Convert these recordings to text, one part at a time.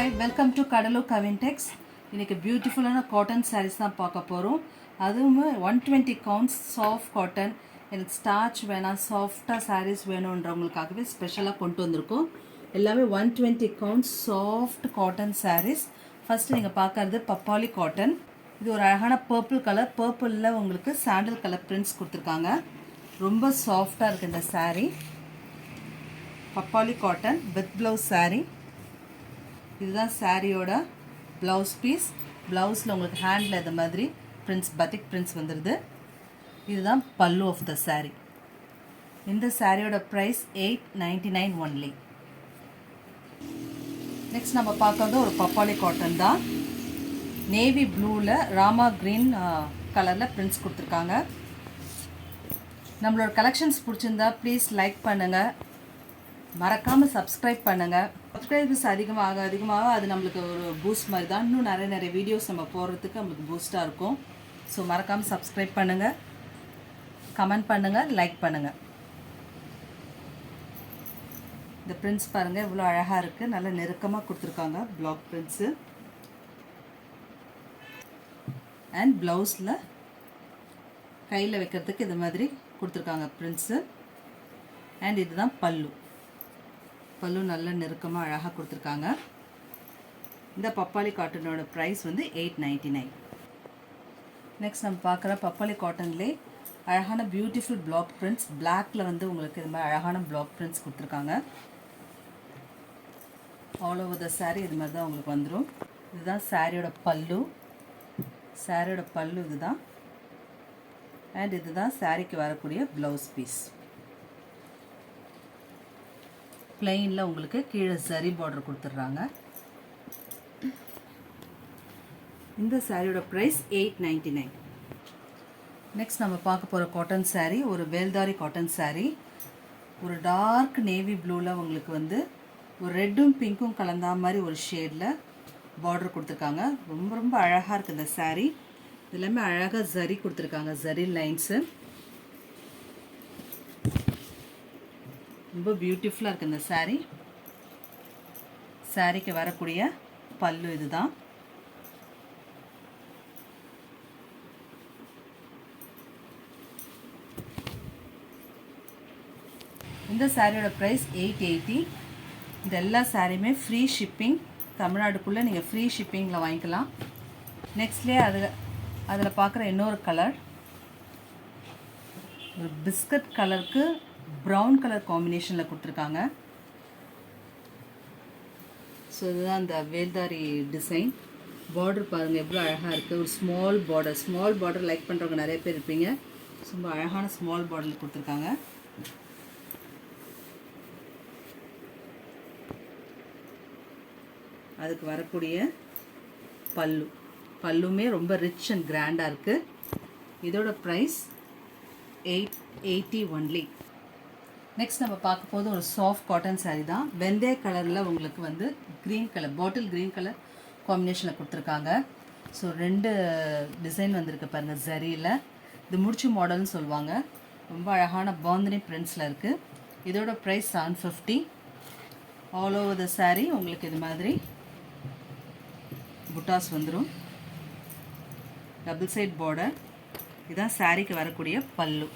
Hi, welcome to Kadalur Kavintex. இன்னைக்கு பியூட்டிஃபுல்லான cotton sarees தான் பார்க்க போகிறோம். அதுவும் 120 கவுண்ட்ஸ் சாஃப்ட் காட்டன். எனக்கு ஸ்டார்ச் வேணாம், சாஃப்டாக sarees வேணுன்றவங்களுக்காகவே ஸ்பெஷலாக கொண்டு வந்திருக்கோம். எல்லாமே 120 counts soft cotton sarees. First நீங்கள் பார்க்குறது பப்பாளி காட்டன். இது ஒரு அழகான பர்பிள் கலர். பர்பிளில் உங்களுக்கு சாண்டல் கலர் பிரிண்ட்ஸ் கொடுத்துருக்காங்க. ரொம்ப சாஃப்டாக இருக்குது இந்த saree. பப்பாளி காட்டன் வித் ப்ளவுஸ் saree. இதுதான் சாரியோட ப்ளவுஸ் பீஸ். ப்ளவுஸில் உங்களுக்கு ஹேண்டில் இந்த மாதிரி பிரிண்ட்ஸ், பத்திக் பிரிண்ட்ஸ் வந்துடுது. இதுதான் பல்லு ஆஃப் த சாரீ. இந்த சாரியோட ப்ரைஸ் 899 ஒன்லி. நெக்ஸ்ட் நம்ம பார்க்கறது ஒரு பப்பாளி காட்டன் தான். நேவி ப்ளூவில் ராமா க்ரீன் கலரில் பிரிண்ட்ஸ் கொடுத்துருக்காங்க. நம்மளோட கலெக்ஷன்ஸ் பிடிச்சிருந்தா ப்ளீஸ் லைக் பண்ணுங்கள், மறக்காமல் சப்ஸ்கிரைப் பண்ணுங்கள். சப்ஸ்கிரைபர்ஸ் அதிகமாக அது நம்மளுக்கு ஒரு பூஸ்ட் மாதிரி தான். இன்னும் நிறைய வீடியோஸ் நம்ம போடுறதுக்கு நம்மளுக்கு பூஸ்ட்டாக இருக்கும். ஸோ மறக்காமல் சப்ஸ்கிரைப் பண்ணுங்கள், கமெண்ட் பண்ணுங்கள், லைக் பண்ணுங்கள். இந்த பிரிண்ட்ஸ் பாருங்கள் இவ்வளோ அழகாக இருக்குது. நல்லா நெருக்கமாக கொடுத்துருக்காங்க பிளாக் பிரிண்ட்ஸு. அண்ட் ப்ளவுஸில் கையில் வைக்கிறதுக்கு இது மாதிரி கொடுத்துருக்காங்க பிரிண்ட்ஸு. அண்ட் இதுதான் பல்லு. பல்லு நல்ல நெருக்கமாக அழகாக கொடுத்துருக்காங்க. இந்த பப்பாளி காட்டனோட ப்ரைஸ் வந்து 899. நெக்ஸ்ட் நம்ம பார்க்குற பப்பாளி காட்டன்லே அழகான பியூட்டிஃபுல் பிளாக் பிரிண்ட்ஸ். பிளாக்ல வந்து உங்களுக்கு இது மாதிரி அழகான பிளாக் பிரிண்ட்ஸ் கொடுத்துருக்காங்க. ஆல் ஓவர் த சாரீ இது மாதிரி தான் உங்களுக்கு வந்துடும். இதுதான் சாரியோட பல்லு. சாரியோட பல்லு இதுதான். அண்ட் இதுதான் சாரிக்கு வரக்கூடிய ப்ளவுஸ் பீஸ். பிளெயினில் உங்களுக்கு கீழே சரி பார்டர் கொடுத்துட்றாங்க. இந்த சாரியோட ப்ரைஸ் 899. நெக்ஸ்ட் நம்ம பார்க்க போகிற காட்டன் சாரீ ஒரு வேல்தாரி காட்டன் சாரீ. ஒரு டார்க் நேவி ப்ளூவில் உங்களுக்கு வந்து ஒரு ரெட்டும் பிங்க்கும் கலந்தா மாதிரி ஒரு ஷேடில் பார்டர் கொடுத்துருக்காங்க. ரொம்ப அழகாக இருக்குது இந்த சாரீ. இது எல்லாமே அழகாக ஜரி கொடுத்துருக்காங்க, ஜரி லைன்ஸு. ரொம்ப பியூட்டிஃபுல்லாக இருக்குது இந்த சாரீ. சாரீக்கு வரக்கூடிய பல்லு இதுதான். இந்த சாரியோட ப்ரைஸ் 880. இந்த எல்லா சாரியுமே ஃப்ரீ ஷிப்பிங். தமிழ்நாடுக்குள்ளே நீங்கள் ஃப்ரீ ஷிப்பிங்கில் வாங்கிக்கலாம். நெக்ஸ்ட்லேயே அதில் பார்க்குற இன்னொரு கலர் ஒரு பிஸ்கட் கலருக்கு ப்ரௌன் கலர் காம்பினேஷனில் கொடுத்துருக்காங்க. ஸோ இதுதான் அந்த வேல்தாரி டிசைன். பார்டர் பாருங்கள் எவ்வளோ அழகாக இருக்குது. ஒரு ஸ்மால் பார்டர் லைக் பண்ணுறவங்க நிறைய பேர் இருப்பீங்க. ரொம்ப அழகான ஸ்மால் பார்டரில் கொடுத்துருக்காங்க. அதுக்கு வரக்கூடிய பல்லுமே ரொம்ப ரிச் அண்ட் கிராண்டாக இருக்குது. இதோட ப்ரைஸ் 880 ஒன்லி. நெக்ஸ்ட் நம்ம பார்க்க போது ஒரு சாஃப்ட் காட்டன் சாரீ தான். வெந்தய கலரில் உங்களுக்கு வந்து green colour, bottle green colour காம்பினேஷனில் கொடுத்துருக்காங்க. ஸோ 2 டிசைன் வந்திருக்கு பாருங்கள் ஜரியில். இது முடிச்சு மாடல்னு சொல்லுவாங்க. ரொம்ப அழகான பாந்தினி பிரிண்ட்ஸில் இருக்குது. இதோட price 750. All over the sari உங்களுக்கு இது மாதிரி புட்டாஸ் வந்துடும். Double side border. இதுதான் சாரீக்கு வரக்கூடிய பல்லு.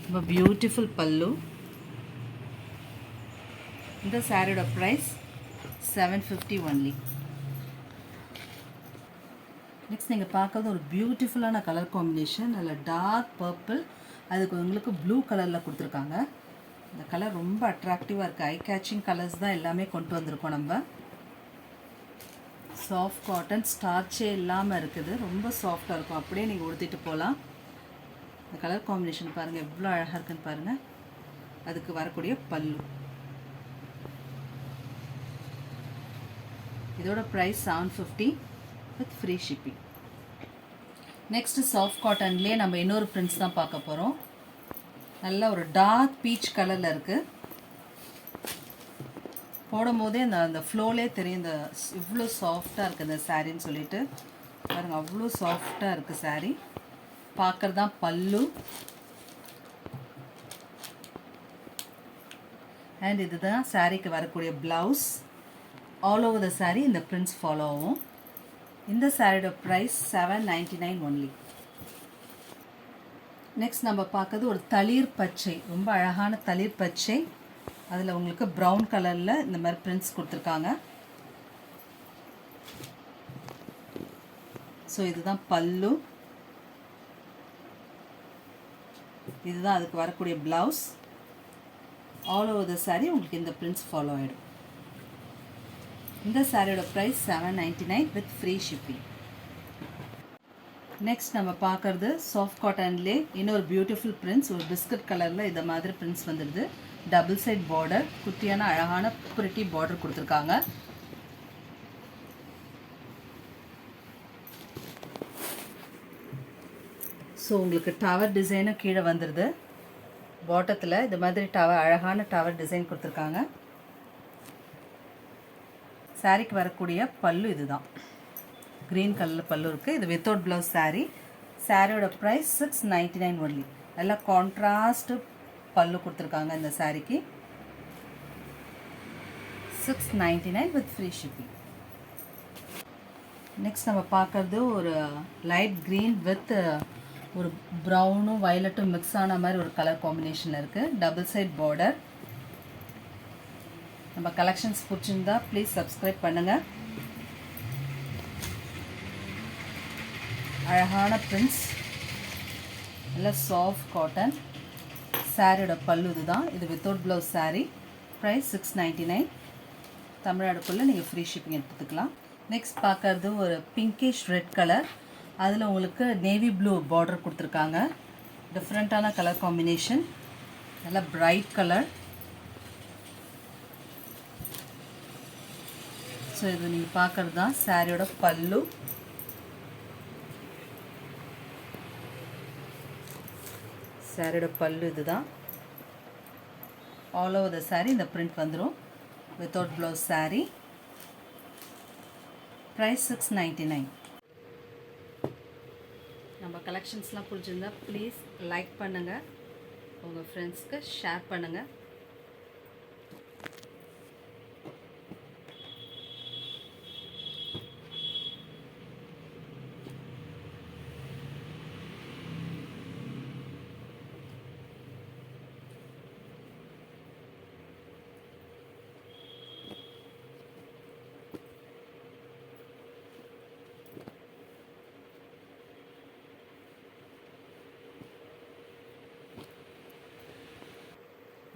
ரொம்ப பியூட்டிஃபுல் பல்லு. இந்த சாரியோட ப்ரைஸ் 750 ஒன்லி. நெக்ஸ்ட் நீங்கள் பார்க்குறது ஒரு பியூட்டிஃபுல்லான கலர் காம்பினேஷன். அதில் டார்க் பர்பிள், அதுக்கு உங்களுக்கு ப்ளூ கலரில் கொடுத்துருக்காங்க. இந்த கலர் ரொம்ப அட்ராக்டிவாக இருக்குது. ஐ கேச்சிங் கலர்ஸ் தான் எல்லாமே கொண்டு வந்திருக்கோம் நம்ம. சாஃப்ட் காட்டன், ஸ்டார்ச்சே இல்லாமல் இருக்குது. ரொம்ப சாஃப்டாக இருக்கும். அப்படியே நீங்கள் உடுத்திட்டு போகலாம். இந்த கலர் காம்பினேஷன் பாருங்கள் எவ்வளோ அழகாக இருக்குன்னு பாருங்கள். அதுக்கு வரக்கூடிய பல்லு. இதோட price 750 with free shipping. Next soft காட்டன்லேயே நம்ம இன்னொரு பிரிண்ட்ஸ் தான் பார்க்க போகிறோம். நல்ல ஒரு டார்க் பீச் கலரில் இருக்குது. போடும் போதே அந்த ஃப்ளோலே தெரியும் இந்த இவ்வளோ சாஃப்டாக இருக்குது இந்த சாரின்னு சொல்லிட்டு பாருங்கள். அவ்வளோ சாஃப்டாக இருக்குது சாரீ. பார்க்குறது தான் பல்லு. அண்ட் இதுதான் சாரீக்கு வரக்கூடிய blouse. All over the saree இந்த பிரிண்ட்ஸ் ஃபாலோ ஆகும். இந்த சாரியோட ப்ரைஸ் $799 ஒன்லி. நெக்ஸ்ட் நம்ம பார்க்கறது ஒரு தளிர் பச்சை, ரொம்ப அழகான தளிர் பச்சை. அதில் உங்களுக்கு ப்ரௌன் கலரில் இந்த மாதிரி பிரிண்ட்ஸ் கொடுத்துருக்காங்க. ஸோ இதுதான் பல்லு, இதுதான் அதுக்கு வரக்கூடிய blouse. All over the saree உங்களுக்கு இந்த பிரிண்ட்ஸ் ஃபாலோ ஆகிடும். இந்த சாரியோட price $799 with free shipping. Next நம்ம பார்க்குறது சாஃப்ட் காட்டன்லே இன்னொரு பியூட்டிஃபுல் பிரிண்ட்ஸ். ஒரு பிஸ்கட் கலரில் இந்த மாதிரி பிரிண்ட்ஸ் வந்துடுது. டபுள் சைட் பார்டர், குட்டியான அழகான பிரிட்டி பார்டர் கொடுத்துருக்காங்க. ஸோ உங்களுக்கு டவர் டிசைனும் கீழே வந்துடுது. பாட்டத்தில் இது மாதிரி அழகான டவர் டிசைன் கொடுத்துருக்காங்க. சாரிக்கு வரக்கூடிய பல்லு இதுதான், க்ரீன் கலரில் பல்லு இருக்குது. இது வித்தவுட் ப்ளவுஸ் சாரீ. சாரியோட ப்ரைஸ் $699 ஒன்லி. நல்லா கான்ட்ராஸ்ட்டு பல்லு கொடுத்துருக்காங்க இந்த சாரிக்கு. $699 வித் ஃப்ரீ ஷிப்பிங். நெக்ஸ்ட் நம்ம பார்க்குறது ஒரு லைட் க்ரீன் வித் ஒரு ப்ரௌனும் வயலட்டும் மிக்ஸ் ஆன மாதிரி ஒரு கலர் காம்பினேஷனில் இருக்குது. Double side border. நம்ம கலெக்ஷன்ஸ் பிடிச்சிருந்தா ப்ளீஸ் சப்ஸ்கிரைப் பண்ணுங்கள். அழகான பிரிண்ட்ஸ், நல்லா சாஃப்ட் காட்டன். சாரியோட பல்லு இதுதான். இது வித்தவுட் ப்ளவுஸ் சாரீ. ப்ரைஸ் $699. தமிழ்நாடுக்குள்ளே நீங்கள் ஃப்ரீ ஷிப்பிங் எடுத்துக்கலாம். நெக்ஸ்ட் பார்க்குறது ஒரு பிங்கிஷ் ரெட் கலர். அதில் உங்களுக்கு நேவி ப்ளூ பார்டர் கொடுத்துருக்காங்க. டிஃப்ரெண்ட்டான கலர் காம்பினேஷன், நல்லா பிரைட் கலர். ஸோ இது நீங்கள் பார்க்குறது தான் சாரியோட பல்லு. சாரியோட பல்லு இதுதான். ஆல் ஓவர் த சாரீ இந்த பிரிண்ட் வந்துடும். Without blouse sari. ப்ரைஸ் $699. நம்ம கலெக்ஷன்ஸ்லாம் பிடிச்சிருந்தா ப்ளீஸ் லைக் பண்ணுங்கள், உங்கள் ஃப்ரெண்ட்ஸ்க்கு ஷேர் பண்ணுங்கள்.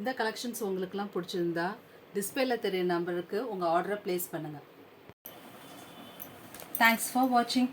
இந்த கலெக்ஷன்ஸ் உங்களுக்குலாம் பிடிச்சிருந்தா டிஸ்பிளேல தெரிய நம்பருக்கு உங்கள் ஆர்டரை ப்ளேஸ் பண்ணுங்கள். தேங்க்ஸ் ஃபார் வாட்சிங்.